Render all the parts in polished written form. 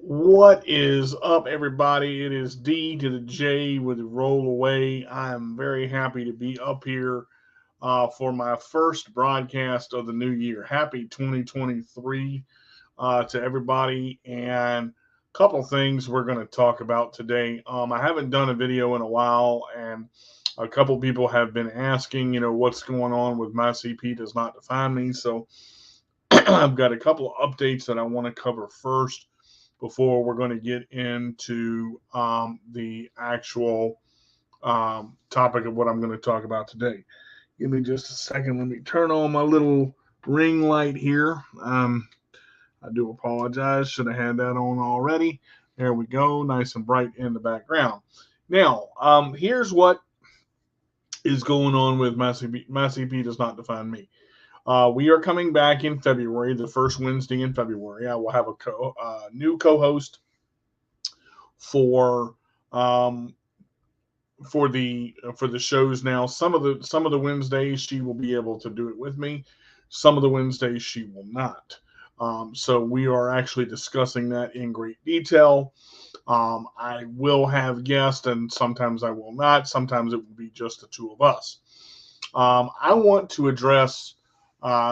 What is up, everybody? It is D to the J with the roll away. I am very happy to be up here for my first broadcast of the new year. Happy 2023 to everybody. And a couple things we're going to talk about today. I haven't done a video in a while, and a couple people have been asking, what's going on with my CP does not define me. So I've got a couple of updates that I want to cover first before we're going to get into the actual topic of what I'm going to talk about today. Give me just a second. Let me turn on my little ring light here. I do apologize. Should have had that on already. There we go. Nice and bright in the background. Now, here's what is going on with my CP. My CP does not define me. We are coming back in February, the first Wednesday in February. I will have a new co-host for um, for the shows now. Some of the Wednesdays she will be able to do it with me. Some of the Wednesdays she will not. So we are actually discussing that in great detail. I will have guests, and sometimes I will not. Sometimes it will be just the two of us. I want to address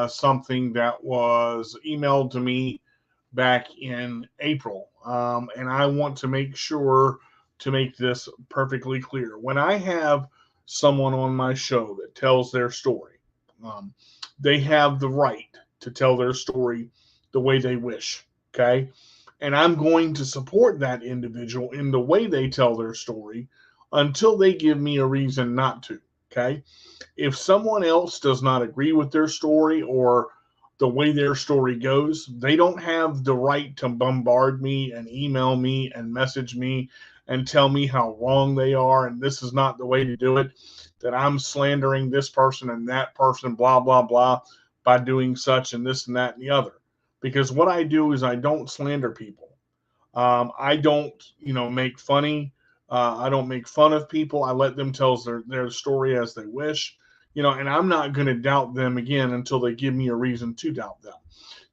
something that was emailed to me back in April. And I want to make sure to make this perfectly clear. When I have someone on my show that tells their story, um, they have the right to tell their story the way they wish. Okay. And I'm going to support that individual in the way they tell their story until they give me a reason not to. Okay. If someone else does not agree with their story or the way their story goes, they don't have the right to bombard me and email me and message me and tell me how wrong they are and this is not the way to do it, that I'm slandering this person and that person, blah, blah, blah, by doing such and this and that and the other. Because what I do is I don't slander people. I don't, make funny. I don't make fun of people. I let them tell their story as they wish, and I'm not going to doubt them again until they give me a reason to doubt them.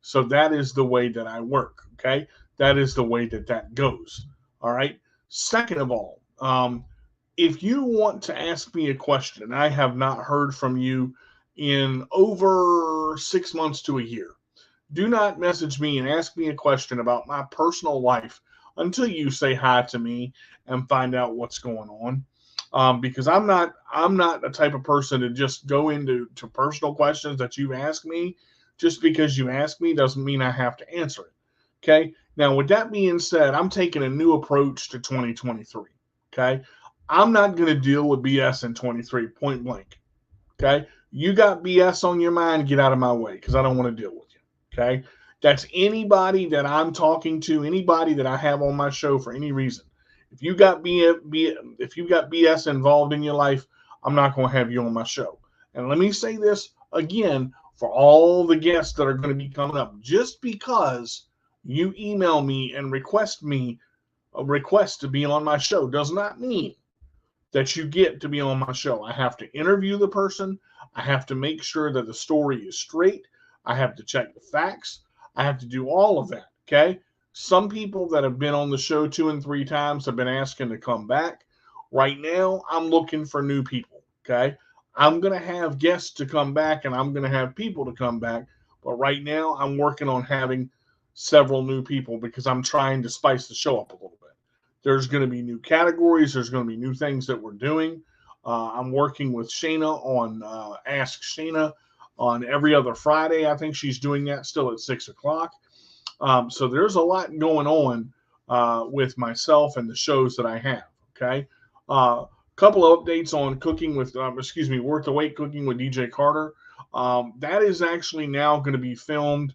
So that is the way that I work. Okay. That is the way that goes. All right. Second of all, if you want to ask me a question, I have not heard from you in over 6 months to a year. Do not message me and ask me a question about my personal life until you say hi to me and find out what's going on. Because I'm not a type of person to just go into personal questions that you ask me. Just because you ask me doesn't mean I have to answer it. Okay. Now, with that being said, I'm taking a new approach to 2023. Okay. I'm not going to deal with BS in 23, point blank. Okay. You got BS on your mind, get out of my way because I don't want to deal with you. Okay. That's anybody that I'm talking to, anybody that I have on my show for any reason. If you got BS involved in your life, I'm not going to have you on my show. And let me say this again for all the guests that are going to be coming up. Just because you email me and request me a request to be on my show does not mean that you get to be on my show. I have to interview the person. I have to make sure that the story is straight. I have to check the facts. I have to do all of that. Okay. Some people that have been on the show 2 and 3 times have been asking to come back. Right now, I'm looking for new people. Okay. I'm going to have guests to come back and I'm going to have people to come back. But right now, I'm working on having several new people because I'm trying to spice the show up a little bit. There's going to be new categories. There's going to be new things that we're doing. I'm working with Shayna on Ask Shayna on every other Friday. I think she's doing that still at 6 o'clock. So there's a lot going on with myself and the shows that I have. Okay. Couple of updates on cooking with, Worth the Wait cooking with DJ Carter. That is actually now going to be filmed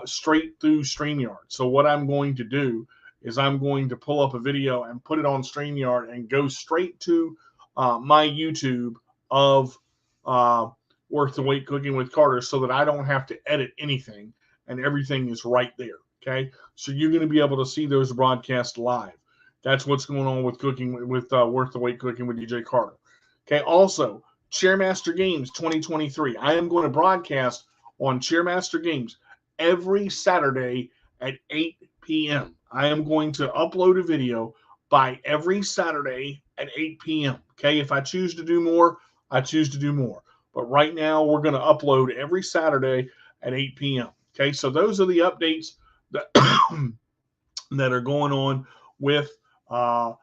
straight through StreamYard. So what I'm going to do is I'm going to pull up a video and put it on StreamYard and go straight to my YouTube of uh, Worth the Wait Cooking with Carter so that I don't have to edit anything and everything is right there. Okay. So you're going to be able to see those broadcasts live. That's what's going on with cooking with Worth the Wait Cooking with DJ Carter. Okay. Also, Chairmaster Games 2023. I am going to broadcast on Chairmaster Games every Saturday at 8 p.m. I am going to upload a video by every Saturday at 8 p.m. Okay, if I choose to do more, I choose to do more. But right now, we're going to upload every Saturday at 8 p.m. Okay, so those are the updates that, that are going on with Worth the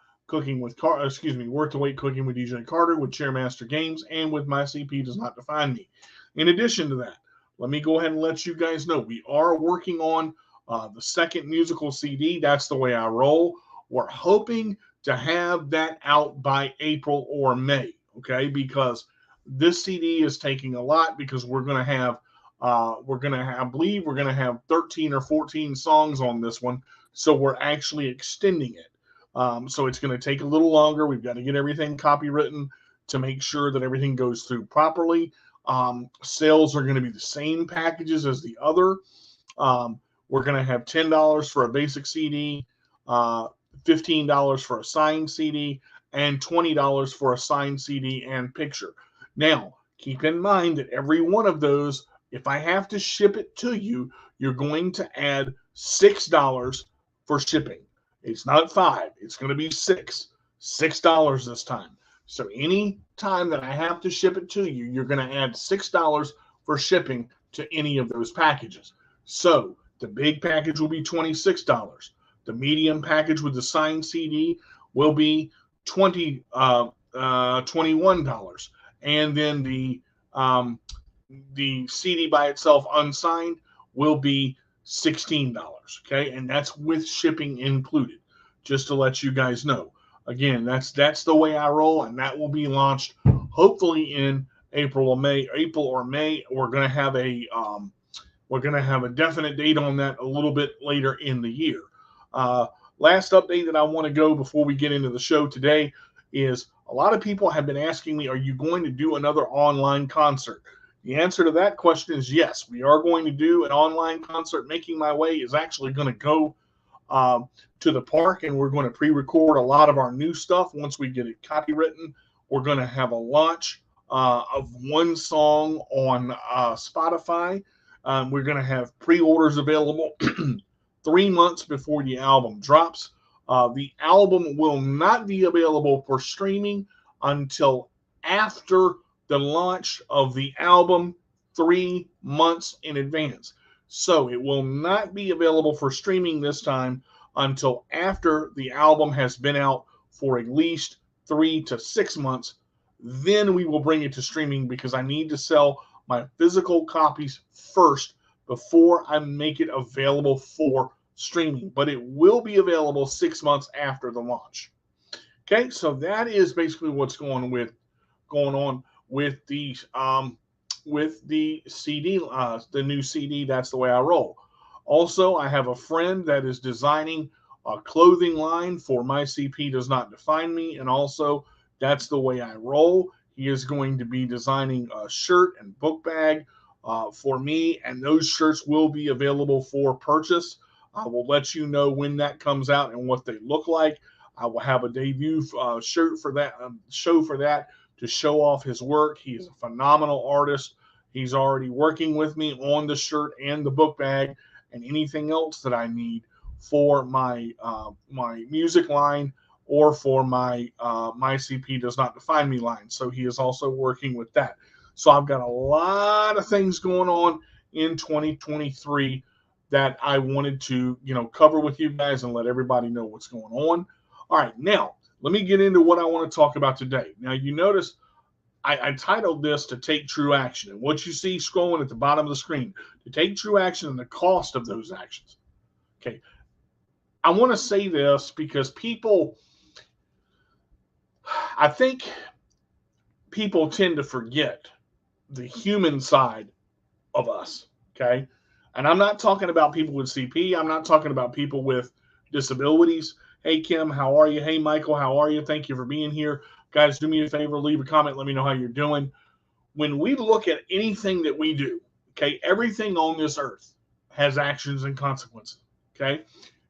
Wait Cooking with DJ Carter, with Chairmaster Games, and with My CP Does Not Define Me. In addition to that, let me go ahead and let you guys know we are working on the second musical CD. That's the Way I Roll. We're hoping to have that out by April or May, okay? Because this CD is taking a lot, because we're going to have, I believe we're going to have 13 or 14 songs on this one. So we're actually extending it. So it's going to take a little longer. We've got to get everything copywritten to make sure that everything goes through properly. Sales are going to be the same packages as the other. We're going to have $10 for a basic CD, $15 for a signed CD, and $20 for a signed CD and picture. Now, keep in mind that every one of those, if I have to ship it to you, you're going to add $6 for shipping. It's not $5. It's going to be $6 this time. So any time that I have to ship it to you, you're going to add $6 for shipping to any of those packages. So the big package will be $26. The medium package with the signed CD will be $21. And then the CD by itself unsigned will be $16. Okay, and that's with shipping included. Just to let you guys know. Again, that's the Way I Roll, and that will be launched hopefully in April or May. We're gonna have a definite date on that a little bit later in the year. Last update that I want to go before we get into the show today is a lot of people have been asking me, are you going to do another online concert? The answer to that question is yes. We are going to do an online concert. Making My Way is actually going to go to the park, and we're going to pre-record a lot of our new stuff. Once we get it copywritten, we're going to have a launch of one song on Spotify. We're going to have pre-orders available 3 months before the album drops. The album will not be available for streaming until after the launch of the album 3 months in advance. So it will not be available for streaming this time until after the album has been out for at least 3 to 6 months. Then we will bring it to streaming, because I need to sell my physical copies first before I make it available for streaming. But it will be available 6 months after the launch. Okay, so that is basically what's going on with the CD, the new CD. That's the Way I Roll. Also, I have a friend that is designing a clothing line for My CP Does Not Define Me, and also That's the Way I Roll. He is going to be designing a shirt and book bag for me, and those shirts will be available for purchase. I will let you know when that comes out and what they look like. I will have a debut shirt for that, show for that, to show off his work. He is a phenomenal artist. He's already working with me on the shirt and the book bag and anything else that I need for my my music line or for my My CP Does Not Define Me line. So he is also working with that. So I've got a lot of things going on in 2023 that I wanted to, cover with you guys and let everybody know what's going on. All right, now let me get into what I want to talk about today. Now, you notice I titled this To Take True Action. And what you see scrolling at the bottom of the screen, to take true action and the cost of those actions. Okay. I want to say this because I think people tend to forget the human side of us. Okay. And I'm not talking about people with CP. I'm not talking about people with disabilities. Hey, Kim, how are you? Hey, Michael, how are you? Thank you for being here. Guys, do me a favor, leave a comment. Let me know how you're doing. When we look at anything that we do, okay, everything on this earth has actions and consequences, okay?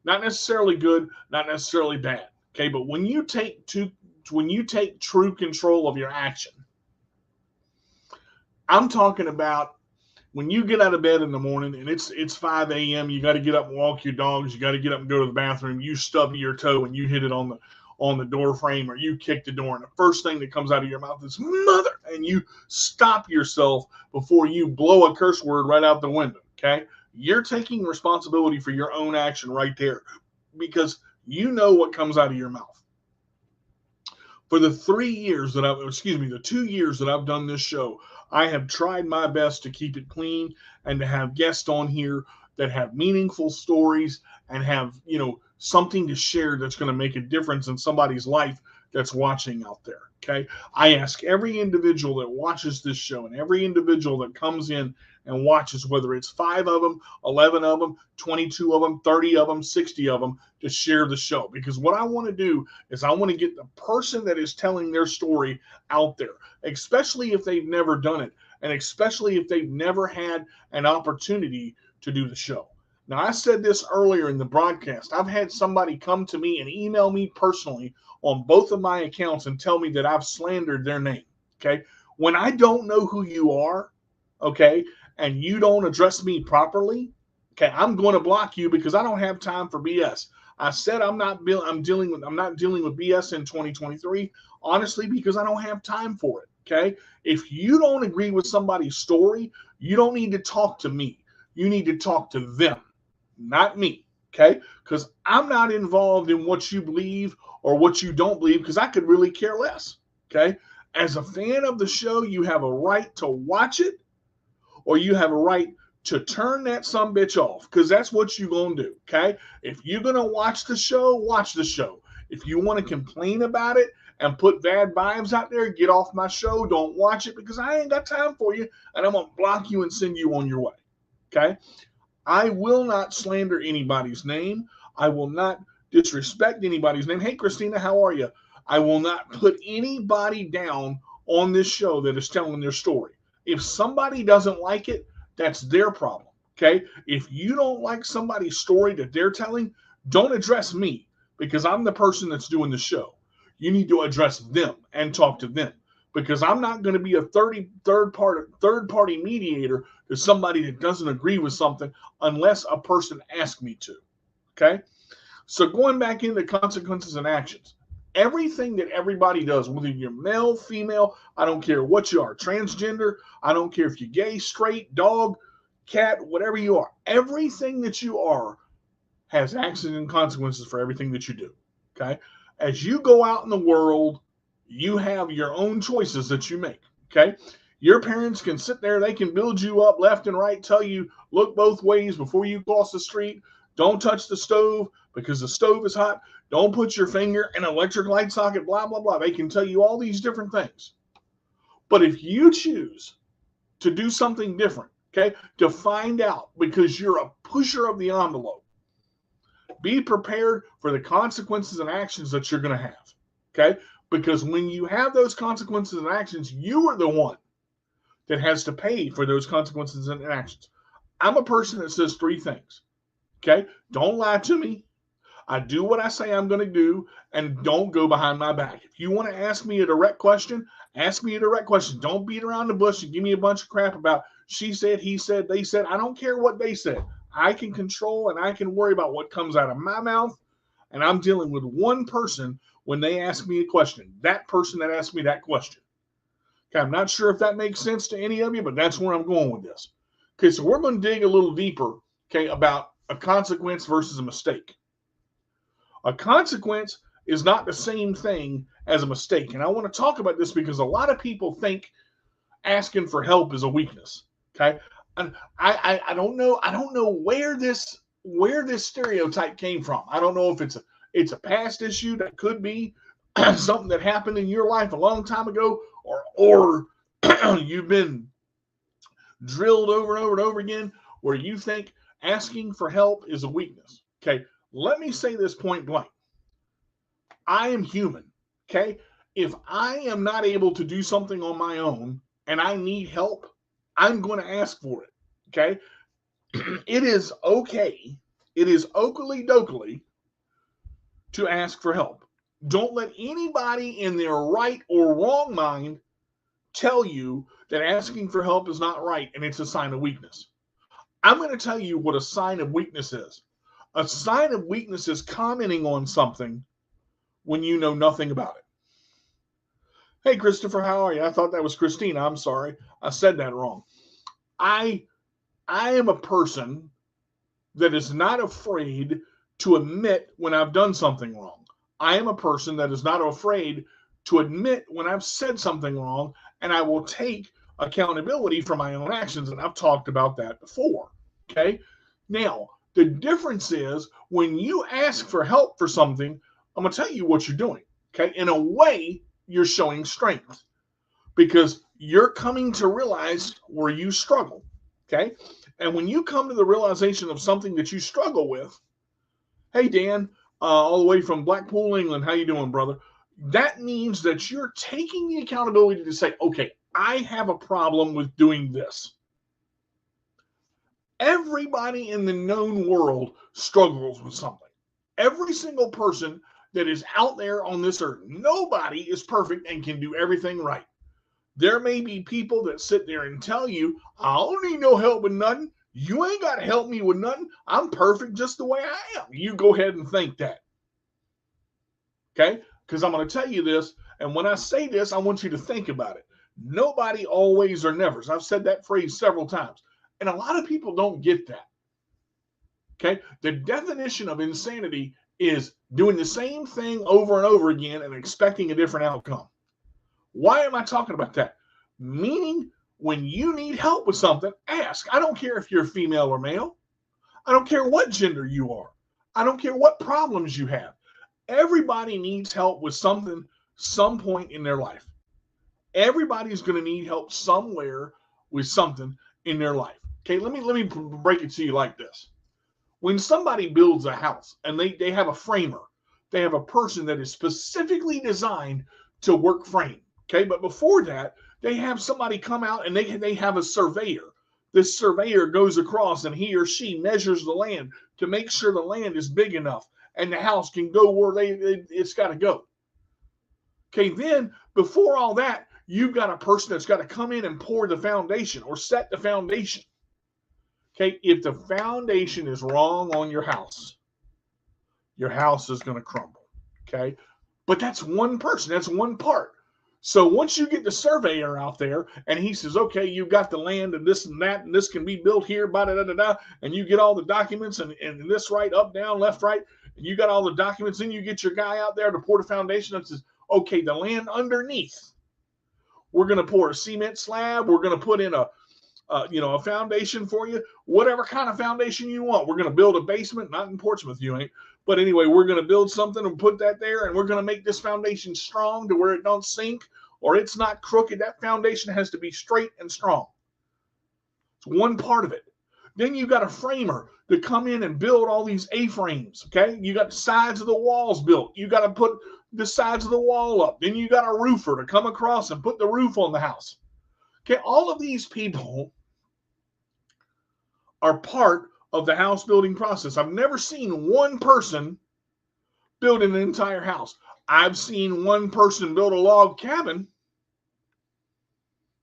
Not necessarily good, not necessarily bad, okay? But when you take true control of your action, I'm talking about when you get out of bed in the morning and it's 5 a.m., you got to get up and walk your dogs. You got to get up and go to the bathroom. You stub your toe and you hit it on the door frame, or you kick the door, and the first thing that comes out of your mouth is "mother," and you stop yourself before you blow a curse word right out the window. Okay, you're taking responsibility for your own action right there, because you know what comes out of your mouth. For the 2 years that I've done this show, I have tried my best to keep it clean and to have guests on here that have meaningful stories and have, something to share that's going to make a difference in somebody's life that's watching out there. Okay. I ask every individual that watches this show and every individual that comes in and watches, whether it's 5 of them, 11 of them, 22 of them, 30 of them, 60 of them, to share the show. Because what I want to do is I want to get the person that is telling their story out there, especially if they've never done it, and especially if they've never had an opportunity to do the show. Now, I said this earlier in the broadcast. I've had somebody come to me and email me personally on both of my accounts and tell me that I've slandered their name. Okay. When I don't know who you are, okay, and you don't address me properly, okay, I'm going to block you because I don't have time for BS. I said I'm not dealing with BS in 2023, honestly, because I don't have time for it. Okay. If you don't agree with somebody's story, you don't need to talk to me. You need to talk to them, not me. Okay. Because I'm not involved in what you believe or what you don't believe, because I could really care less. Okay. As a fan of the show, you have a right to watch it, or you have a right to turn that sumbitch off, because that's what you're going to do. Okay. If you're going to watch the show, watch the show. If you want to complain about it and put bad vibes out there, get off my show. Don't watch it, because I ain't got time for you, and I'm going to block you and send you on your way. Okay. I will not slander anybody's name. I will not disrespect anybody's name. Hey, Christina, how are you? I will not put anybody down on this show that is telling their story. If somebody doesn't like it, that's their problem. Okay. If you don't like somebody's story that they're telling, don't address me, because I'm the person that's doing the show. You need to address them and talk to them, because I'm not going to be a third party mediator to somebody that doesn't agree with something unless a person asks me to. Okay. So going back into consequences and actions, everything that everybody does, whether you're male, female, I don't care what you are, transgender, I don't care if you're gay, straight, dog, cat, whatever you are, everything that you are has actions and consequences for everything that you do. Okay. As you go out in the world, you have your own choices that you make. Okay. Your parents can sit there, they can build you up left and right, tell you, look both ways before you cross the street. Don't touch the stove because the stove is hot. Don't put your finger in an electric light socket, blah, blah, blah. They can tell you all these different things. But if you choose to do something different, okay, to find out because you're a pusher of the envelope, be prepared for the consequences and actions that you're going to have, okay? Because when you have those consequences and actions, you are the one that has to pay for those consequences and actions. I'm a person that says 3 things, okay? Don't lie to me. I do what I say I'm going to do, and don't go behind my back. If you want to ask me a direct question, ask me a direct question. Don't beat around the bush and give me a bunch of crap about she said, he said, they said. I don't care what they said. I can control and I can worry about what comes out of my mouth, and I'm dealing with one person when they ask me a question. That person that asked me that question. Okay, I'm not sure if that makes sense to any of you, but that's where I'm going with this. Okay, so we're going to dig a little deeper, okay, about a consequence versus a mistake. A consequence is not the same thing as a mistake. And I want to talk about this because a lot of people think asking for help is a weakness. Okay. And I don't know where this stereotype came from. I don't know if it's a past issue that could be something that happened in your life a long time ago, or you've been drilled over and over and over again where you think asking for help is a weakness. Okay. Let me say this point blank. I am human, okay? If I am not able to do something on my own and I need help, I'm going to ask for it, okay? It is okay. It is oakley dokley to ask for help. Don't let anybody in their right or wrong mind tell you that asking for help is not right and it's a sign of weakness. I'm going to tell you what a sign of weakness is. A sign of weakness is commenting on something when you know nothing about it. Hey, Christopher, how are you? I thought that was Christina. I'm sorry. I said that wrong. I am a person that is not afraid to admit when I've done something wrong. I am a person that is not afraid to admit when I've said something wrong, and I will take accountability for my own actions. And I've talked about that before. Okay. Now, the difference is when you ask for help for something, I'm going to tell you what you're doing. Okay. In a way, you're showing strength because you're coming to realize where you struggle. Okay. And when you come to the realization of something that you struggle with, hey, Dan, all the way from Blackpool, England, how you doing, brother? That means that you're taking the accountability to say, okay, I have a problem with doing this. Everybody in the known world struggles with something. Every single person that is out there on this earth, nobody is perfect and can do everything right. There may be people that sit there and tell you, I don't need no help with nothing. You ain't got to help me with nothing. I'm perfect just the way I am. You go ahead and think that. Okay? Because I'm going to tell you this. And when I say this, I want you to think about it. Nobody always or never. I've said that phrase several times. And a lot of people don't get that. Okay? The definition of insanity is doing the same thing over and over again and expecting a different outcome. Why am I talking about that? Meaning, when you need help with something, ask. I don't care if you're female or male. I don't care what gender you are. I don't care what problems you have. Everybody needs help with something, some point in their life. Everybody's going to need help somewhere with something in their life. Okay, let me break it to you like this. When somebody builds a house and they have a framer, they have a person that is specifically designed to work frame. Okay, but before that, they have somebody come out and they have a surveyor. This surveyor goes across and he or she measures the land to make sure the land is big enough and the house can go where it's got to go. Okay, then before all that, you've got a person that's got to come in and pour the foundation or set the foundation. Okay, if the foundation is wrong on your house is going to crumble. Okay, but that's one person, that's one part. So once you get the surveyor out there and he says, okay, you've got the land and this and that, and this can be built here, and you get all the documents and this right, up, down, left, right, and you got all the documents, then you get your guy out there to pour the foundation and says, okay, the land underneath, we're going to pour a cement slab, we're going to put in a foundation for you, whatever kind of foundation you want. We're going to build a basement, not in Portsmouth, you ain't. But anyway, we're going to build something and put that there, and we're going to make this foundation strong to where it don't sink or it's not crooked. That foundation has to be straight and strong. It's one part of it. Then you got a framer to come in and build all these A-frames, okay? You got the sides of the walls built. You got to put the sides of the wall up. Then you got a roofer to come across and put the roof on the house. Okay, all of these people are part of the house building process. I've never seen one person build an entire house. I've seen one person build a log cabin.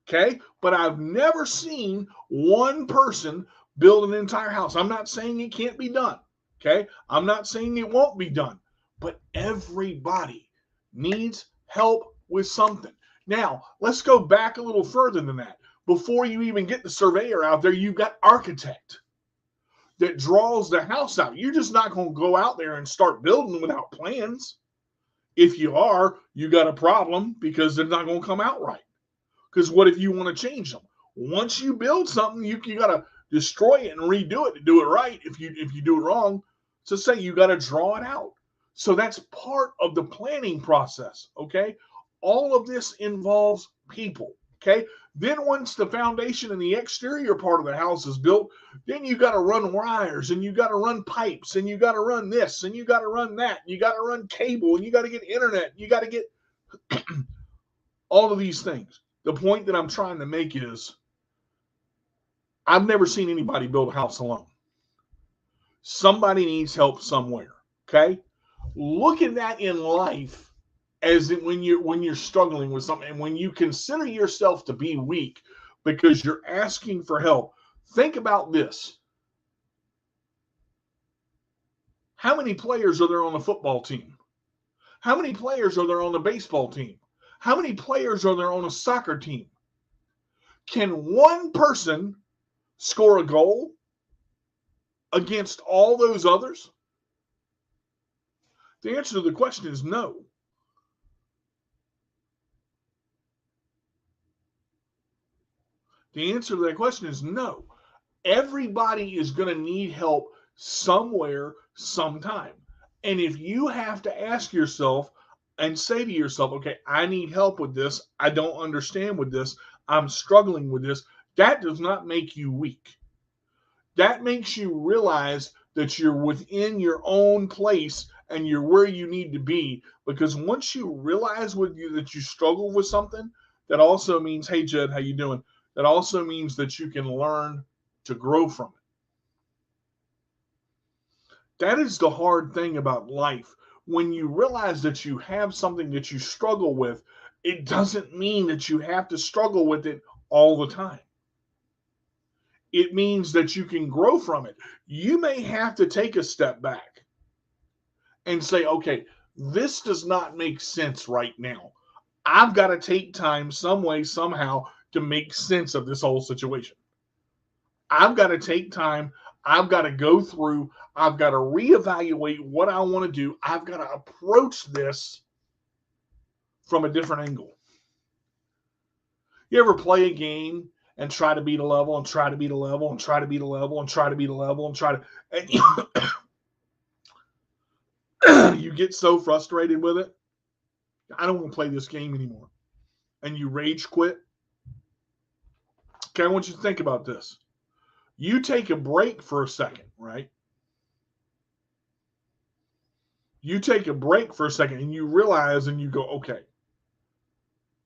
Okay, but I've never seen one person build an entire house. I'm not saying it can't be done. Okay, I'm not saying it won't be done, but everybody needs help with something. Now, let's go back a little further than that. Before you even get the surveyor out there, you've got architect that draws the house out. You're just not going to go out there and start building without plans. If you are, you got a problem because they're not going to come out right. Because what if you want to change them? Once you build something, you got to destroy it and redo it to do it right. If you do it wrong, so say you got to draw it out. So that's part of the planning process, okay? All of this involves people, okay? Then once the foundation and the exterior part of the house is built, then you got to run wires and you got to run pipes and you got to run this and you got to run that. And you got to run cable and you got to get internet. And you got to get all of these things. The point that I'm trying to make is I've never seen anybody build a house alone. Somebody needs help somewhere, okay? Look at that in life as in when you're struggling with something, and when you consider yourself to be weak because you're asking for help, think about this. How many players are there on the football team? How many players are there on the baseball team? How many players are there on a soccer team? Can one person score a goal against all those others? The answer to the question is no. The answer to that question is no. Everybody is going to need help somewhere, sometime. And if you have to ask yourself and say to yourself, okay, I need help with this, I don't understand with this, I'm struggling with this, that does not make you weak. That makes you realize that you're within your own place and you're where you need to be. Because once you realize that you struggle with something, that also means, hey, Jed, how you doing? That also means that you can learn to grow from it. That is the hard thing about life. When you realize that you have something that you struggle with, it doesn't mean that you have to struggle with it all the time. It means that you can grow from it. You may have to take a step back and say, okay, this does not make sense right now. I've got to take time some way, somehow to make sense of this whole situation. I've got to take time. I've got to go through. I've got to reevaluate what I want to do. I've got to approach this from a different angle. You ever play a game and try to beat a level and try to beat a level and try to beat a level and try to beat a level and try to, and you get so frustrated with it, I don't want to play this game anymore. And you rage quit. Okay, I want you to think about this. You take a break for a second, right? You take a break for a second and you realize and you go, okay,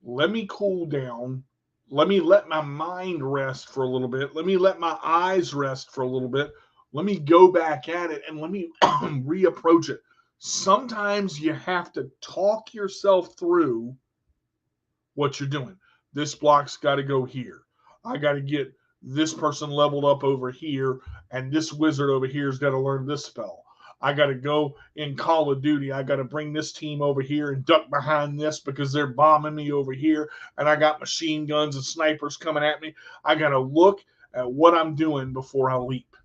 let me cool down. Let me let my mind rest for a little bit. Let me let my eyes rest for a little bit. Let me go back at it and let me reapproach it. Sometimes you have to talk yourself through what you're doing. This block's got to go here. I got to get this person leveled up over here, and this wizard over here's got to learn this spell. I got to go in Call of Duty. I got to bring this team over here and duck behind this because they're bombing me over here, and I got machine guns and snipers coming at me. I got to look at what I'm doing before I leap.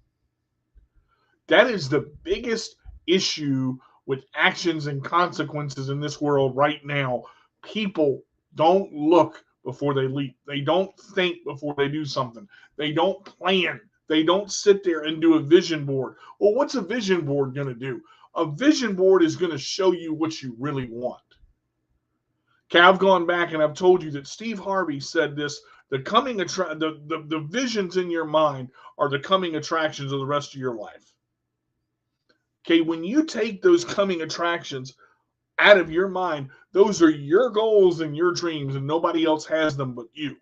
That is the biggest issue with actions and consequences in this world right now. People don't look before they leap. They don't think before they do something. They don't plan. They don't sit there and do a vision board. Well, what's a vision board going to do? A vision board is going to show you what you really want. Okay, I've gone back and I've told you that Steve Harvey said this, the visions in your mind are the coming attractions of the rest of your life. Okay, when you take those coming attractions out of your mind, those are your goals and your dreams, and nobody else has them but you.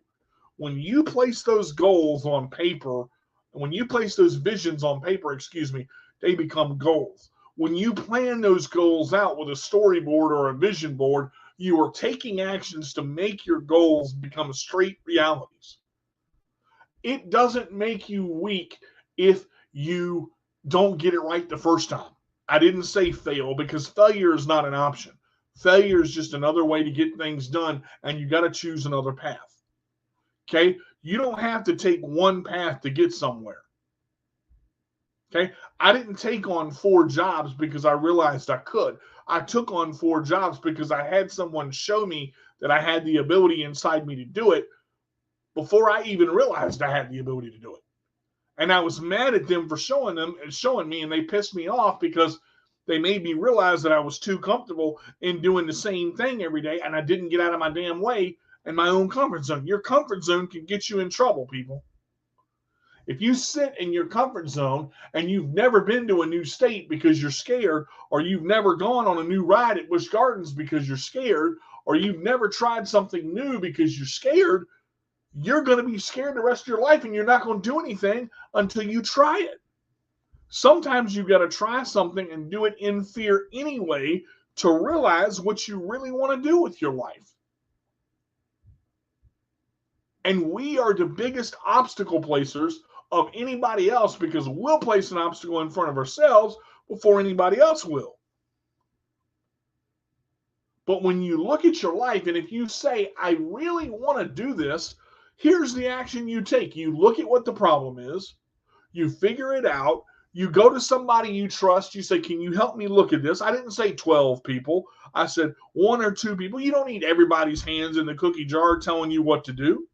When you place those goals on paper, when you place those visions on paper, they become goals. When you plan those goals out with a storyboard or a vision board, you are taking actions to make your goals become straight realities. It doesn't make you weak if you don't get it right the first time. I didn't say fail because failure is not an option. Failure is just another way to get things done, and you got to choose another path. Okay? You don't have to take one path to get somewhere. Okay? I didn't take on 4 jobs because I realized I could. I took on 4 jobs because I had someone show me that I had the ability inside me to do it before I even realized I had the ability to do it. And I was mad at them for showing me, and they pissed me off because they made me realize that I was too comfortable in doing the same thing every day, and I didn't get out of my damn way in my own comfort zone. Your comfort zone can get you in trouble, people. If you sit in your comfort zone and you've never been to a new state because you're scared, or you've never gone on a new ride at Busch Gardens because you're scared, or you've never tried something new because you're scared, you're going to be scared the rest of your life, and you're not going to do anything until you try it. Sometimes you've got to try something and do it in fear anyway to realize what you really want to do with your life. And we are the biggest obstacle placers of anybody else because we'll place an obstacle in front of ourselves before anybody else will. But when you look at your life and if you say, I really want to do this, here's the action you take. You look at what the problem is, you figure it out, you go to somebody you trust, you say, can you help me look at this? I didn't say 12 people. I said 1 or 2 people. You don't need everybody's hands in the cookie jar telling you what to do.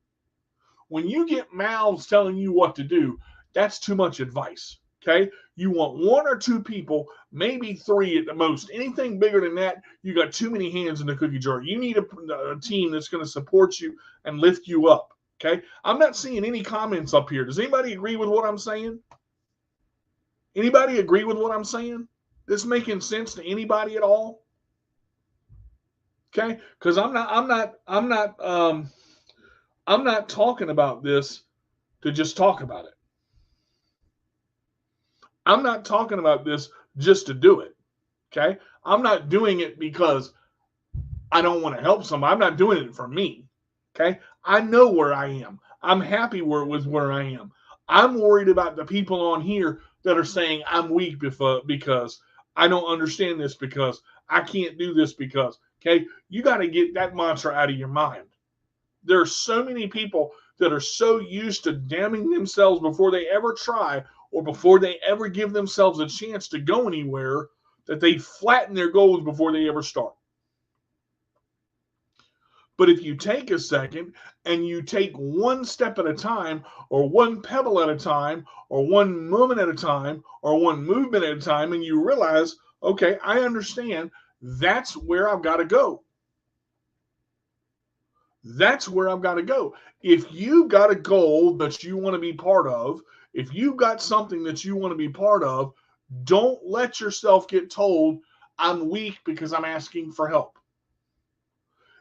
When you get mouths telling you what to do, that's too much advice. Okay. You want 1 or 2 people, maybe 3 at the most. Anything bigger than that, you got too many hands in the cookie jar. You need a team that's going to support you and lift you up. Okay. I'm not seeing any comments up here. Does anybody agree with what I'm saying? Anybody agree with what I'm saying? This making sense to anybody at all? Okay. Because I'm not talking about this to just talk about it. I'm not talking about this just to do it. Okay. I'm not doing it because I don't want to help somebody. I'm not doing it for me. Okay. I know where I am. I'm happy with where I am. I'm worried about the people on here that are saying I'm weak because I don't understand this, because I can't do this, because, okay, you got to get that mantra out of your mind. There are so many people that are so used to damning themselves before they ever try or before they ever give themselves a chance to go anywhere that they flatten their goals before they ever start. But if you take a second and you take 1 step at a time, or 1 pebble at a time, or 1 moment at a time, or 1 movement at a time, and you realize, okay, I understand, that's where I've got to go. That's where I've got to go. If you've got a goal that you want to be part of, if you've got something that you want to be part of, don't let yourself get told, I'm weak because I'm asking for help.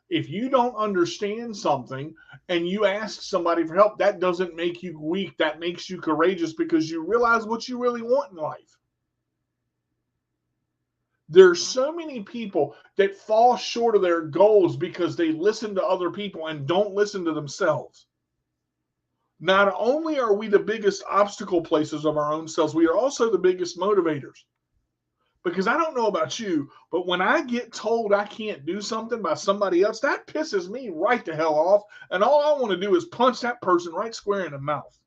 If you don't understand something and you ask somebody for help, that doesn't make you weak. That makes you courageous because you realize what you really want in life. There's so many people that fall short of their goals because they listen to other people and don't listen to themselves. Not only are we the biggest obstacle places of our own selves, we are also the biggest motivators. Because I don't know about you, but when I get told I can't do something by somebody else, that pisses me right the hell off. And all I want to do is punch that person right square in the mouth.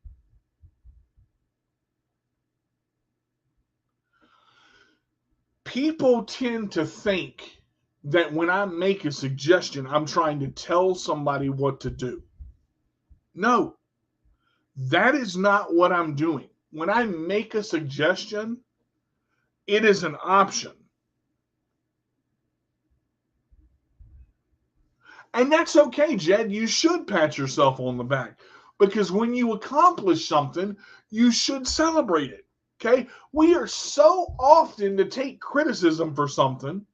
People tend to think that when I make a suggestion, I'm trying to tell somebody what to do. No, that is not what I'm doing. When I make a suggestion, it is an option. And that's okay, Jed. You should pat yourself on the back, because when you accomplish something, you should celebrate it. Okay? We are so often to take criticism for something,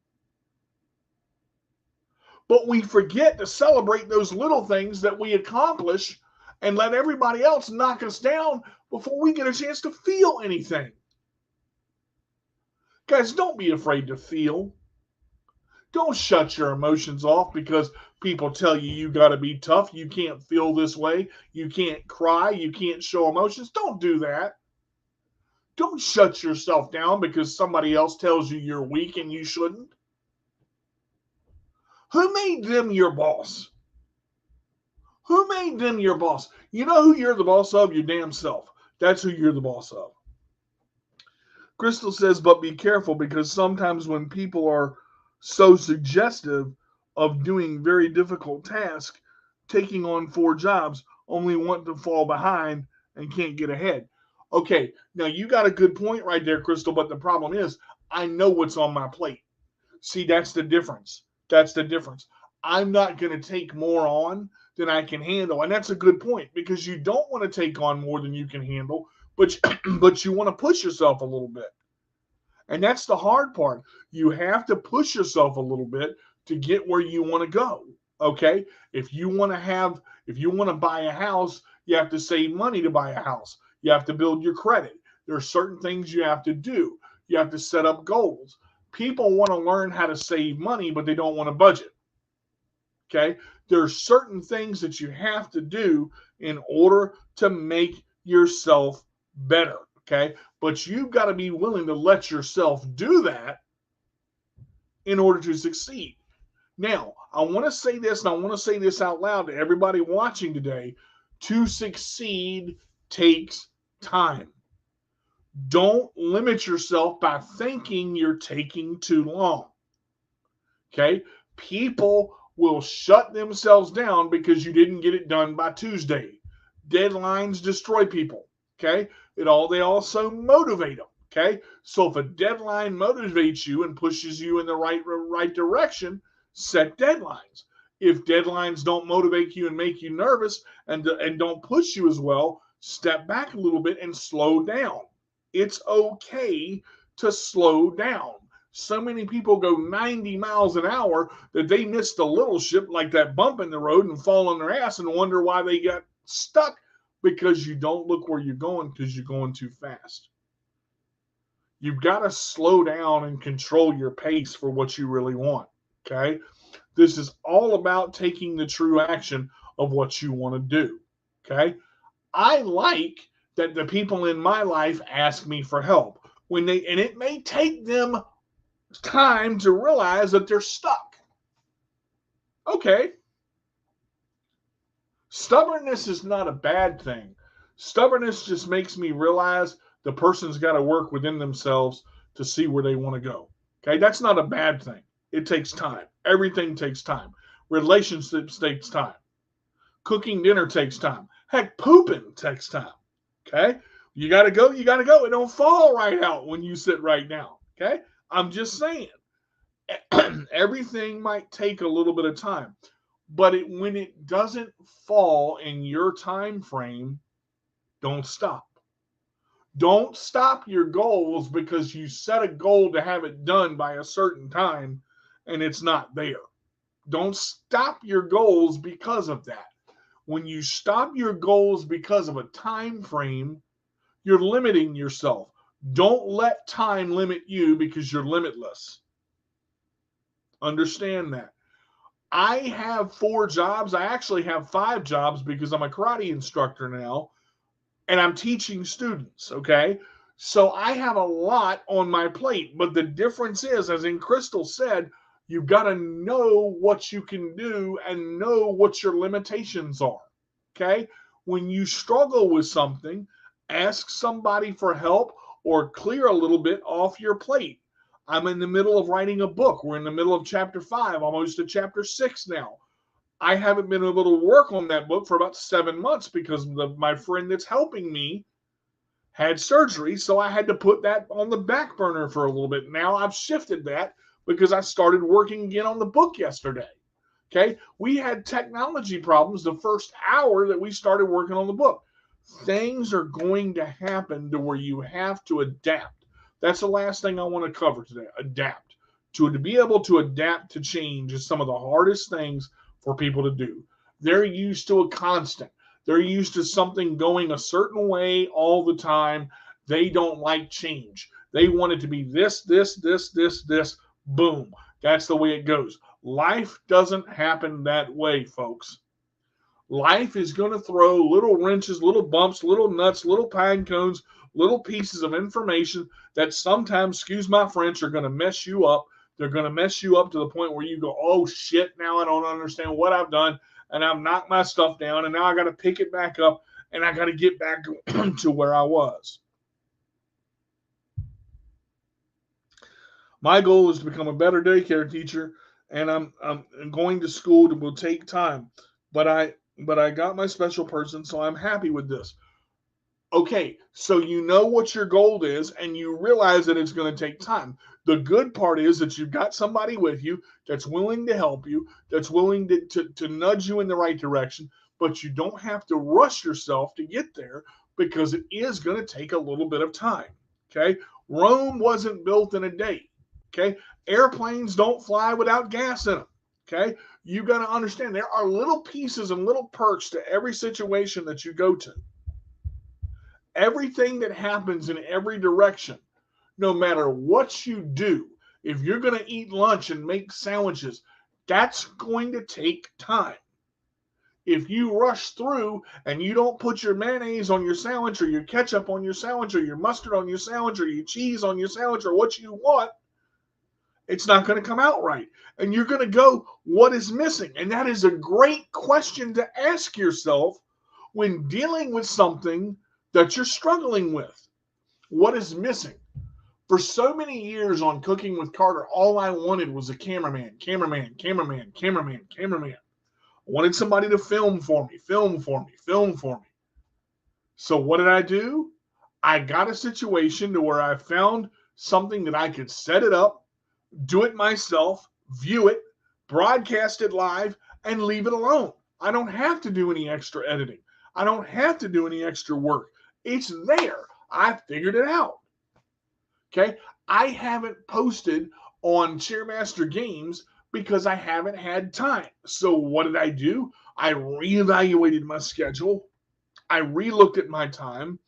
but we forget to celebrate those little things that we accomplish and let everybody else knock us down before we get a chance to feel anything. Guys, don't be afraid to feel. Don't shut your emotions off because people tell you you got to be tough. You can't feel this way. You can't cry. You can't show emotions. Don't do that. Don't shut yourself down because somebody else tells you you're weak and you shouldn't. Who made them your boss? Who made them your boss? You know who you're the boss of? Your damn self. That's who you're the boss of. Crystal says, but be careful because sometimes when people are so suggestive of doing very difficult tasks, taking on 4 jobs, only want to fall behind and can't get ahead. Okay, now you got a good point right there, Crystal, but the problem is I know what's on my plate. See, that's the difference. That's the difference. I'm not going to take more on than I can handle. And that's a good point because you don't want to take on more than you can handle, but you want to push yourself a little bit. And that's the hard part. You have to push yourself a little bit to get where you want to go. Okay? If you want to buy a house, you have to save money to buy a house. You have to build your credit. There are certain things you have to do. You have to set up goals. People want to learn how to save money, but they don't want to budget. Okay. There are certain things that you have to do in order to make yourself better. Okay. But you've got to be willing to let yourself do that in order to succeed. Now, I want to say this, and I want to say this out loud to everybody watching today. To succeed takes time. Don't limit yourself by thinking you're taking too long. Okay? People will shut themselves down because you didn't get it done by Tuesday. Deadlines destroy people. Okay? They also motivate them. Okay? So if a deadline motivates you and pushes you in the right direction, set deadlines. If deadlines don't motivate you and make you nervous and don't push you as well, step back a little bit and slow down. It's okay to slow down. So many people go 90 miles an hour that they missed a little ship like that bump in the road and fall on their ass and wonder why they got stuck, because you don't look where you're going because you're going too fast. You've got to slow down and control your pace for what you really want. Okay? This is all about taking the true action of what you want to do. Okay? I like that the people in my life ask me for help and it may take them time to realize that they're stuck. Okay. Stubbornness is not a bad thing. Stubbornness just makes me realize the person's got to work within themselves to see where they want to go. Okay. That's not a bad thing. It takes time. Everything takes time. Relationships takes time. Cooking dinner takes time. Heck, pooping takes time. Okay? You got to go. You got to go. It don't fall right out when you sit right down. Okay? I'm just saying. Everything might take a little bit of time. But when it doesn't fall in your time frame, don't stop. Don't stop your goals because you set a goal to have it done by a certain time and it's not there. Don't stop your goals because of that. When you stop your goals because of a time frame, you're limiting yourself. Don't let time limit you because you're limitless. Understand that. I have 4 jobs. I actually have 5 jobs because I'm a karate instructor now and I'm teaching students, okay? So I have a lot on my plate, but the difference is, as in Crystal said, you've got to know what you can do and know what your limitations are, okay? When you struggle with something, ask somebody for help or clear a little bit off your plate. I'm in the middle of writing a book. We're in the middle of chapter 5, almost to chapter 6 now. I haven't been able to work on that book for about 7 months because my friend that's helping me had surgery, so I had to put that on the back burner for a little bit. Now I've shifted that because I started working again on the book yesterday. Okay, we had technology problems the first hour that we started working on the book. Things are going to happen to where you have to adapt. That's the last thing I want to cover today. Adapt. To be able to adapt to change is some of the hardest things for people to do. They're used to a constant. They're used to something going a certain way all the time. They don't like change. They want it to be this, boom. That's the way it goes. Life doesn't happen that way, folks. Life is going to throw little wrenches, little bumps, little nuts, little pine cones, little pieces of information that sometimes, excuse my French, are going to mess you up. They're going to mess you up to the point where you go, oh shit, now I don't understand what I've done, and I've knocked my stuff down, and now I got to pick it back up, and I got to get back to where I was. My goal is to become a better daycare teacher, and I'm going to school. It will take time, but I got my special person, so I'm happy with this. Okay, so you know what your goal is, and you realize that it's going to take time. The good part is that you've got somebody with you that's willing to help you, that's willing to nudge you in the right direction, but you don't have to rush yourself to get there because it is going to take a little bit of time. Okay, Rome wasn't built in a day. Okay, airplanes don't fly without gas in them. Okay, you got to understand there are little pieces and little perks to every situation that you go to. Everything that happens in every direction, no matter what you do, If you're going to eat lunch and make sandwiches, that's going to take time. If you rush through and you don't put your mayonnaise on your sandwich or your ketchup on your sandwich or your mustard on your sandwich or your cheese on your sandwich or what you want, it's not going to come out right. And you're going to go, what is missing? And that is a great question to ask yourself when dealing with something that you're struggling with. What is missing? For so many years on Cooking with Carter, all I wanted was a cameraman. I wanted somebody to film for me. So what did I do? I got a situation to where I found something that I could set it up, do it myself, view it, broadcast it live, and leave it alone. I don't have to do any extra editing. I don't have to do any extra work. It's there. I figured it out. Okay? I haven't posted on Chairmaster Games because I haven't had time. So what did I do? I reevaluated my schedule. I relooked at my time.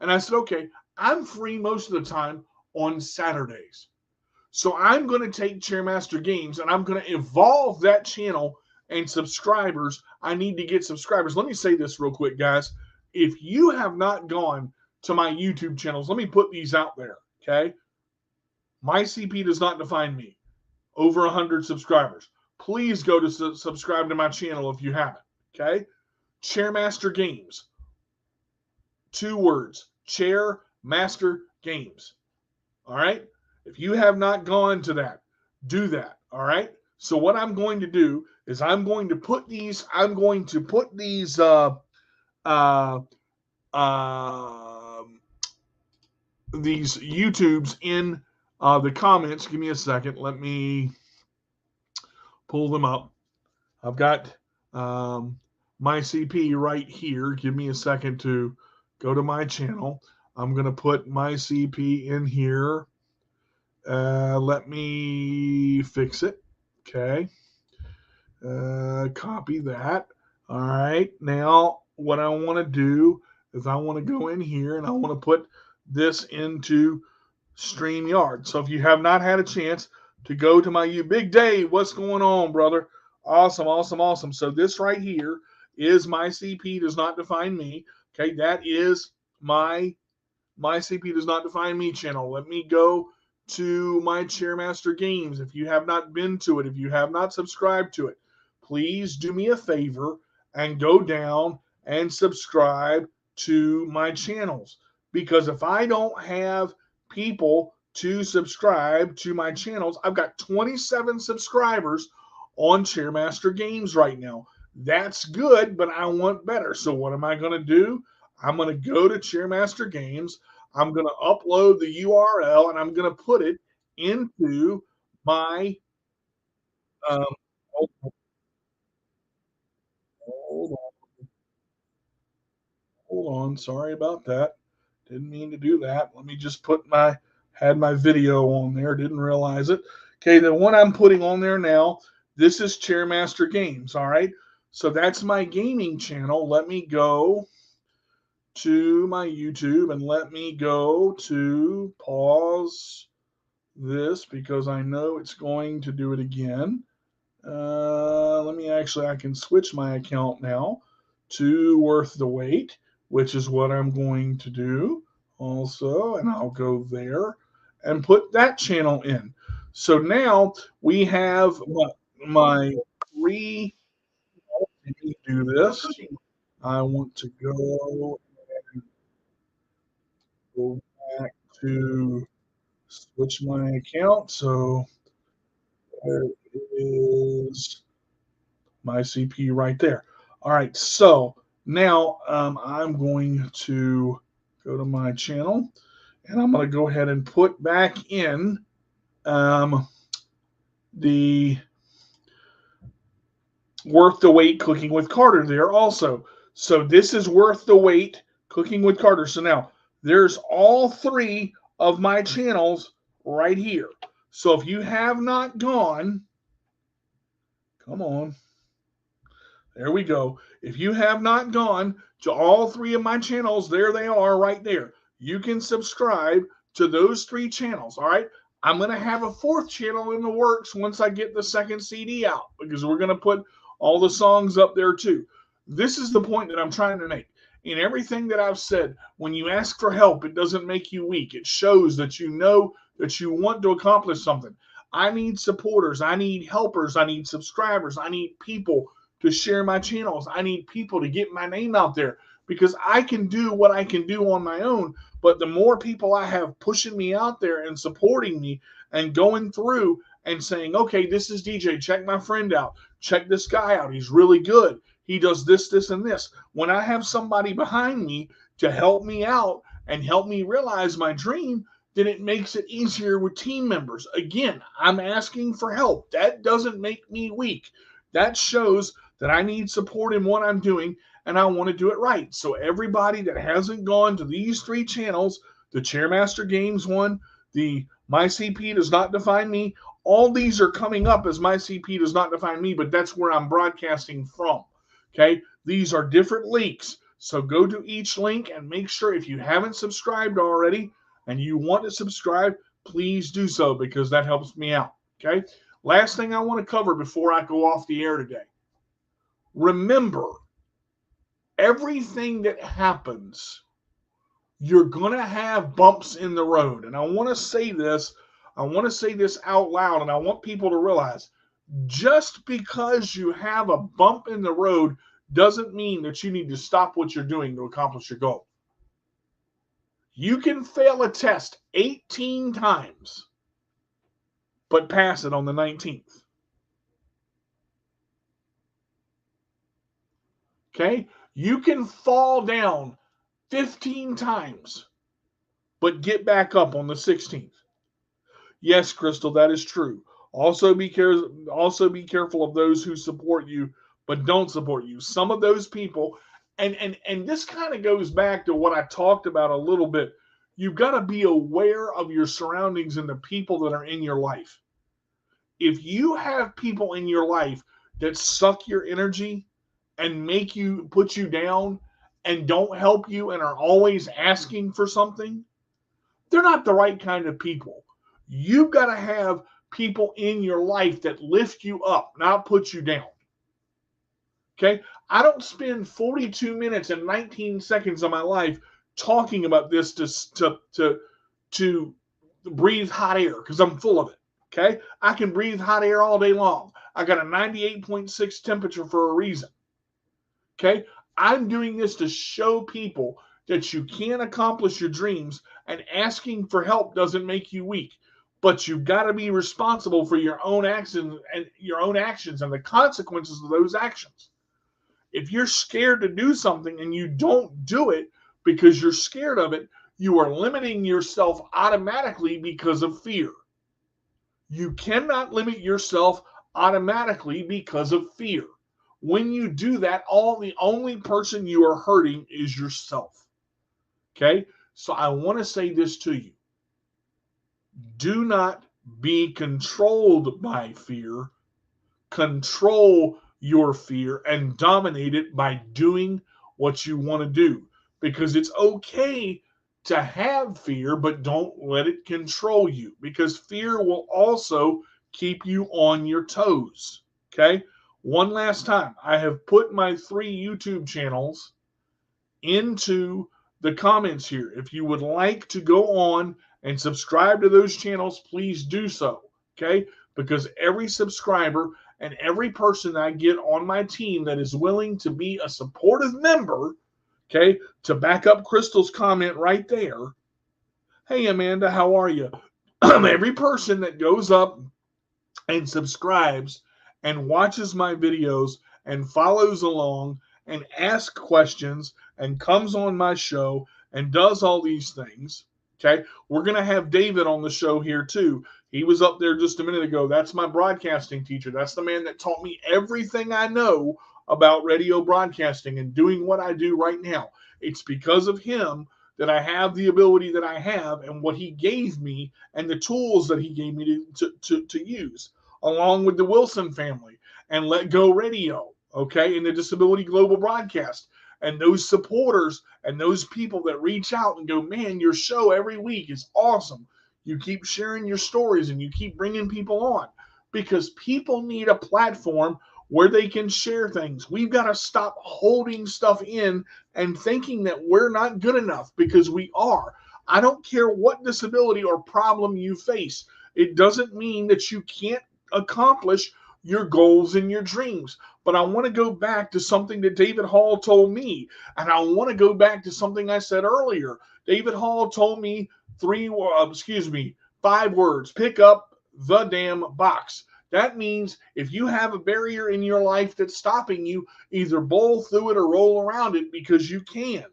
And I said, okay, I'm free most of the time on Saturdays. So I'm going to take Chairmaster Games and I'm going to evolve that channel and subscribers. I need to get subscribers. Let me say this real quick, guys. If you have not gone to my YouTube channels, let me put these out there, okay? My CP does not define me. Over 100 subscribers. Please go to subscribe to my channel if you haven't, okay? Chairmaster Games. 2 words. Chairmaster Games. All right? If you have not gone to that, do that. All right? So what I'm going to do is I'm going to put these YouTubes in the comments. Give me a second. Let me pull them up. I've got my CP right here. Give me a second to go to my channel. I'm going to put my CP in here. Let me fix it. Okay. Copy that. All right. Now, what I want to do is I want to go in here and I want to put this into StreamYard. So if you have not had a chance to go to my Big Dave, what's going on, brother? Awesome. So this right here is my CP does not define me. Okay, that is my CP does not define me channel. Let me go to my Chairmaster Games. If you have not been to it, if you have not subscribed to it, please do me a favor and go down and subscribe to my channels. Because if I don't have people to subscribe to my channels, I've got 27 subscribers on Chairmaster Games right now. That's good, but I want better. So what am I going to do? I'm going to go to Chairmaster Games. I'm going to upload the URL and I'm going to put it into my hold on. Sorry about that. Didn't mean to do that. Let me just had my video on there. Didn't realize it. Okay, the one I'm putting on there now, this is Chairmaster Games. All right. So that's my gaming channel. Let me go to my YouTube and let me go to pause this because I know it's going to do it again. I can switch my account now to Worth the Wait, which is what I'm going to do also. And I'll go there and put that channel in. So now we have my 3. Let me do this. I want to go back to switch my account. So there is my CP right there. All right. So now I'm going to go to my channel and I'm going to go ahead and put back in the Worth the Wait Cooking with Carter there also. So this is Worth the Wait Cooking with Carter. So now there's all 3 of my channels right here. So if you have not gone, come on. There we go. If you have not gone to all 3 of my channels, there they are right there. You can subscribe to those 3 channels. All right. I'm going to have a fourth channel in the works once I get the second CD out, because we're going to put all the songs up there too. This is the point that I'm trying to make. In everything that I've said, when you ask for help, it doesn't make you weak. It shows that you know that you want to accomplish something. I need supporters. I need helpers. I need subscribers. I need people to share my channels. I need people to get my name out there, because I can do what I can do on my own. But the more people I have pushing me out there and supporting me and going through and saying, okay, this is DJ, check my friend out. Check this guy out. He's really good. He does this, this, and this. When I have somebody behind me to help me out and help me realize my dream, then it makes it easier with team members. Again, I'm asking for help. That doesn't make me weak. That shows that I need support in what I'm doing, and I want to do it right. So everybody that hasn't gone to these 3 channels, the Chairmaster Games one, the My CP Does Not Define Me, all these are coming up as My CP Does Not Define Me, but that's where I'm broadcasting from. Okay, these are different links. So go to each link and make sure, if you haven't subscribed already and you want to subscribe, please do so, because that helps me out. Okay, last thing I want to cover before I go off the air today. Remember, everything that happens, you're going to have bumps in the road. And I want to say this out loud, and I want people to realize, just because you have a bump in the road doesn't mean that you need to stop what you're doing to accomplish your goal. You can fail a test 18 times, but pass it on the 19th. Okay? You can fall down 15 times, but get back up on the 16th. Yes, Crystal, that is true. Also be careful of those who support you but don't support you. Some of those people, and this kind of goes back to what I talked about a little bit. You've got to be aware of your surroundings and the people that are in your life. If you have people in your life that suck your energy and put you down and don't help you and are always asking for something, they're not the right kind of people. You've got to have people in your life that lift you up, not put you down. Okay? I don't spend 42 minutes and 19 seconds of my life talking about this to breathe hot air, because I'm full of it. Okay? I can breathe hot air all day long. I got a 98.6 temperature for a reason. Okay? I'm doing this to show people that you can accomplish your dreams, and asking for help doesn't make you weak. But you've got to be responsible for your own actions and the consequences of those actions. If you're scared to do something and you don't do it because you're scared of it, you are limiting yourself automatically because of fear. You cannot limit yourself automatically because of fear. When you do that, the only person you are hurting is yourself. Okay? So I want to say this to you. Do not be controlled by fear. Control your fear and dominate it by doing what you want to do. Because it's okay to have fear, but don't let it control you. Because fear will also keep you on your toes. Okay? One last time, I have put my 3 YouTube channels into the comments here. If you would like to go on and subscribe to those channels, please do so. Okay? Because every subscriber and every person I get on my team that is willing to be a supportive member, okay, to back up Crystal's comment right there. Hey, Amanda, how are you? Every person that goes up and subscribes and watches my videos and follows along and asks questions and comes on my show and does all these things, okay? We're going to have David on the show here too. He was up there just a minute ago. That's my broadcasting teacher. That's the man that taught me everything I know about radio broadcasting and doing what I do right now. It's because of him that I have the ability that I have, and what he gave me and the tools that he gave me to use, along with the Wilson family and Let Go Radio, okay, and the Disability Global Broadcast, and those supporters and those people that reach out and go, man, your show every week is awesome. You keep sharing your stories and you keep bringing people on because people need a platform where they can share things. We've got to stop holding stuff in and thinking that we're not good enough because we are. I don't care what disability or problem you face. It doesn't mean that you can't accomplish your goals and your dreams. But I want to go back to something that David Hall told me. And I want to go back to something I said earlier. David Hall told me 5 words. Pick up the damn box. That means if you have a barrier in your life that's stopping you, either bowl through it or roll around it because you can.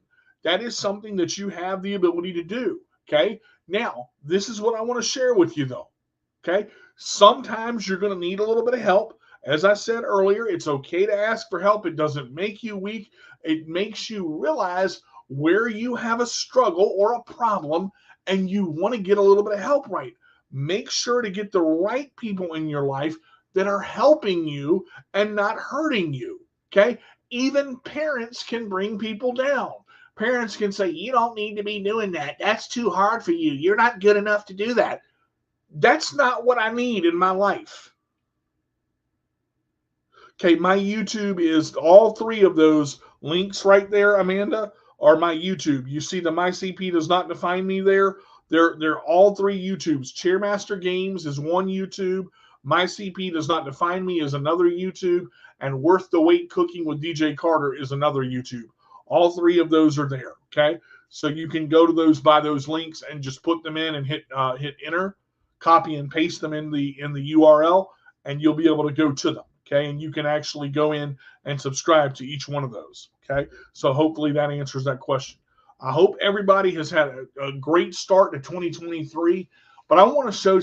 That is something that you have the ability to do. Okay. Now, this is what I want to share with you, though. Okay. Sometimes you're going to need a little bit of help. As I said earlier, it's okay to ask for help. It doesn't make you weak. It makes you realize where you have a struggle or a problem and you want to get a little bit of help right. Make sure to get the right people in your life that are helping you and not hurting you. Okay. Even parents can bring people down. Parents can say, you don't need to be doing that. That's too hard for you. You're not good enough to do that. That's not what I need in my life. Okay, my YouTube is all 3 of those links right there, Amanda, are my YouTube. You see the My CP Does Not Define Me there. They're all 3 YouTubes. Chairmaster Games is one YouTube. My CP Does Not Define Me is another YouTube. And Worth the Wait Cooking with DJ Carter is another YouTube. All 3 of those are there, okay? So you can go to those by those links and just put them in and hit enter, copy and paste them in the URL, and you'll be able to go to them. Okay, and you can actually go in and subscribe to each one of those. Okay, so hopefully that answers that question. I hope everybody has had a great start to 2023. But I want to show.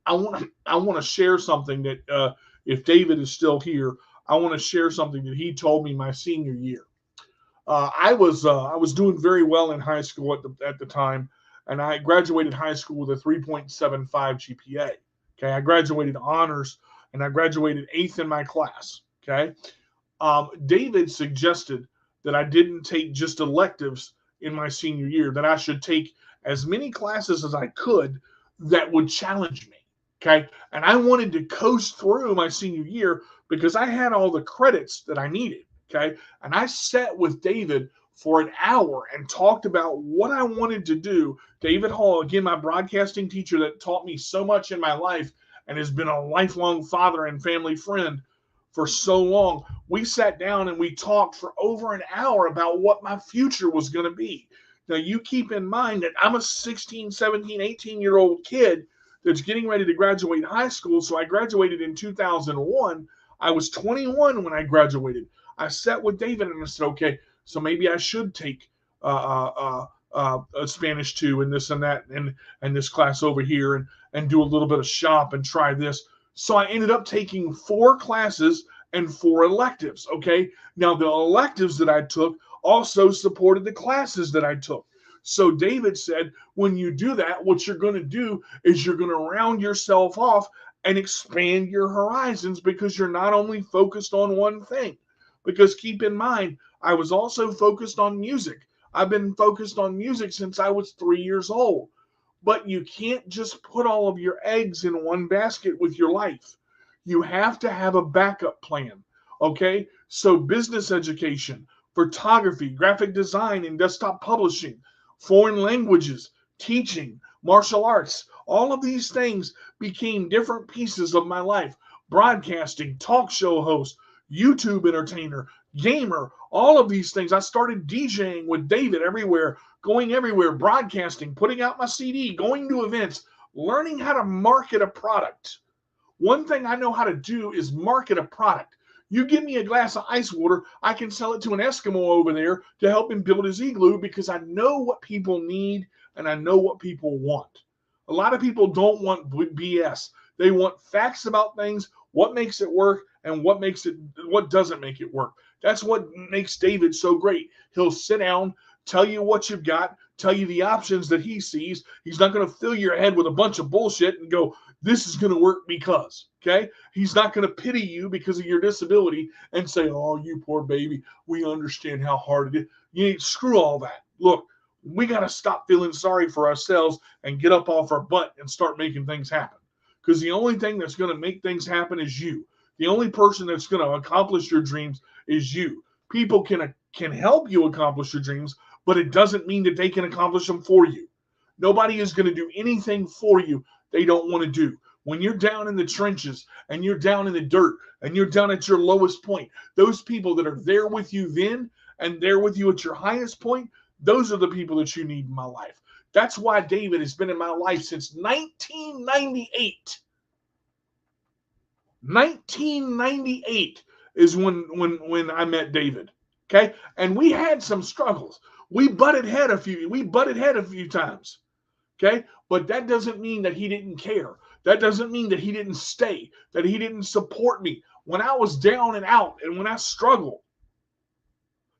I want to share something that if David is still here, I want to share something that he told me my senior year. I was doing very well in high school at the time, and I graduated high school with a 3.75 GPA. Okay, I graduated honors. And I graduated 8th in my class, okay? David suggested that I didn't take just electives in my senior year, that I should take as many classes as I could that would challenge me, okay? And I wanted to coast through my senior year because I had all the credits that I needed, okay? And I sat with David for an hour and talked about what I wanted to do. David Hall, again, my broadcasting teacher that taught me so much in my life, and has been a lifelong father and family friend for so long. We sat down and we talked for over an hour about what my future was going to be. Now, you keep in mind that I'm a 16, 17, 18-year-old kid that's getting ready to graduate high school. So I graduated in 2001. I was 21 when I graduated. I sat with David and I said, okay, so maybe I should take Spanish 2 and this and that and this class over here and do a little bit of shop and try this. So I ended up taking 4 classes and 4 electives, okay? Now, the electives that I took also supported the classes that I took. So David said, when you do that, what you're going to do is you're going to round yourself off and expand your horizons because you're not only focused on one thing. Because keep in mind, I was also focused on music. I've been focused on music since I was 3 years old. But you can't just put all of your eggs in one basket with your life. You have to have a backup plan, okay? So business education, photography, graphic design and desktop publishing, foreign languages, teaching, martial arts, all of these things became different pieces of my life. Broadcasting, talk show host, YouTube entertainer, gamer, all of these things. I started DJing with David everywhere, going everywhere, broadcasting, putting out my CD, going to events, learning how to market a product. One thing I know how to do is market a product. You give me a glass of ice water, I can sell it to an Eskimo over there to help him build his igloo because I know what people need and I know what people want. A lot of people don't want BS. They want facts about things, what makes it work and what doesn't make it work. That's what makes David so great. He'll sit down, tell you what you've got, tell you the options that he sees. He's not going to fill your head with a bunch of bullshit and go, this is going to work because, okay? He's not going to pity you because of your disability and say, oh, you poor baby, we understand how hard it is. You need to screw all that. Look, We got to stop feeling sorry for ourselves and get up off our butt and start making things happen. Because the only thing that's going to make things happen is you. The only person that's going to accomplish your dreams is you. People can help you accomplish your dreams, but it doesn't mean that they can accomplish them for you. Nobody is going to do anything for you they don't want to do. When you're down in the trenches and you're down in the dirt and you're down at your lowest point, those people that are there with you then and there with you at your highest point, those are the people that you need in my life. That's why David has been in my life since 1998. 1998 is when I met David. Okay, and we had some struggles. We butted head a few times. Okay, but that doesn't mean that he didn't care. That doesn't mean that he didn't stay, that he didn't support me when I was down and out and when I struggled.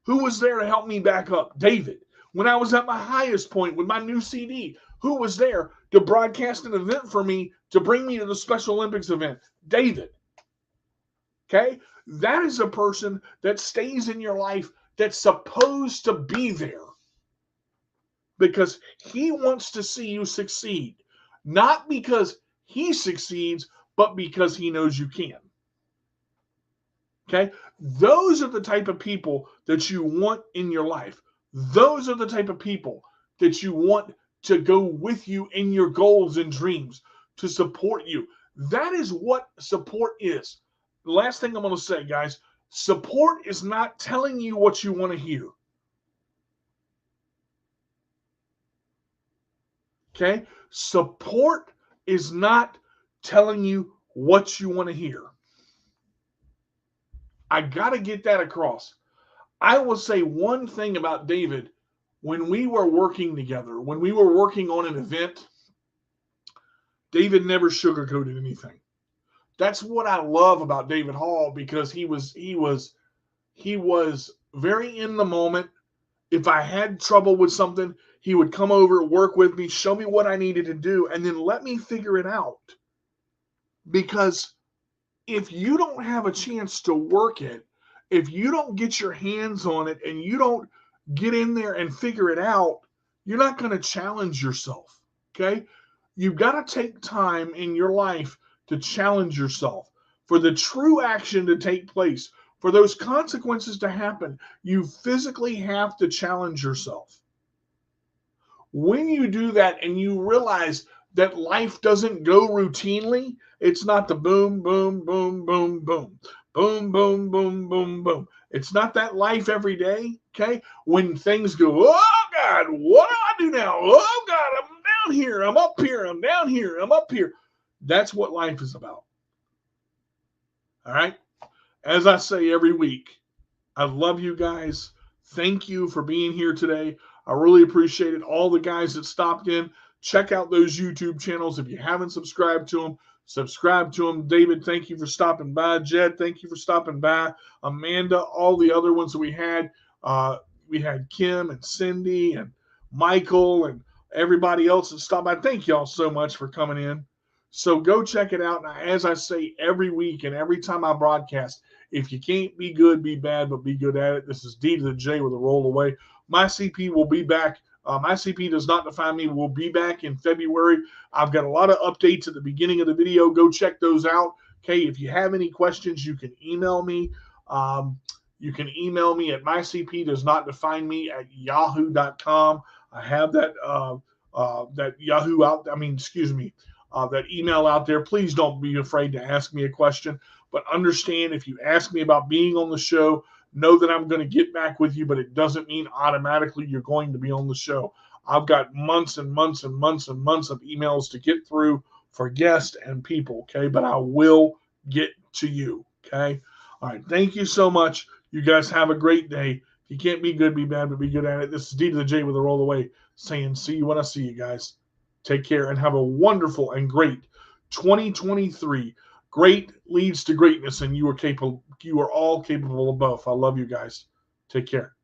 Who was there to help me back up? David. When I was at my highest point with my new CD, who was there to broadcast an event for me to bring me to the Special Olympics event? David. Okay? That is a person that stays in your life that's supposed to be there because he wants to see you succeed. Not because he succeeds, but because he knows you can. Okay? Those are the type of people that you want in your life. Those are the type of people that you want to go with you in your goals and dreams, to support you. That is what support is. The last thing I'm going to say, guys, support is not telling you what you want to hear. Okay? Support is not telling you what you want to hear. I got to get that across. I will say one thing about David. When we were working together, when we were working on an event, David never sugarcoated anything. That's what I love about David Hall, because he was very in the moment. If I had trouble with something, he would come over, work with me, show me what I needed to do, and then let me figure it out. Because if you don't have a chance to work it, if you don't get your hands on it and you don't get in there and figure it out, you're not going to challenge yourself. Okay? You've got to take time in your life to challenge yourself. For the true action to take place, for those consequences to happen, you physically have to challenge yourself. When you do that and you realize that life doesn't go routinely, it's not the boom, boom, boom, boom, boom, boom, boom, boom, boom, boom. It's not that life every day, okay? When things go, oh, God, what do I do now? Oh, God, I'm down here. I'm up here. I'm down here. I'm up here. That's what life is about. All right? As I say every week, I love you guys. Thank you for being here today. I really appreciate it. All the guys that stopped in, check out those YouTube channels. If you haven't subscribed to them, subscribe to them. David, thank you for stopping by. Jed, thank you for stopping by. Amanda, all the other ones that we had Kim and Cindy and Michael and everybody else that stopped by. Thank y'all so much for coming in. So go check it out. Now, as I say every week and every time I broadcast, if you can't be good, be bad, but be good at it. This is D to the J with a roll away. My CP will be back. My CP does not define me. We'll be back in February. I've got a lot of updates at the beginning of the video. Go check those out. Okay, if you have any questions, you can email me. You can email me at mycpdoesnotdefineme@yahoo.com. I have that that email out there. Please don't be afraid to ask me a question. But understand, if you ask me about being on the show, know that I'm going to get back with you, but it doesn't mean automatically you're going to be on the show. I've got months and months and months and months of emails to get through for guests and people, okay? But I will get to you, okay? All right, thank you so much. You guys have a great day. If you can't be good, be bad, but be good at it. This is D to the J with a roll away, saying see you when I see you guys. Take care and have a wonderful and great 2023. Great leads to greatness, and you are capable. You are all capable of both. I love you guys. Take care.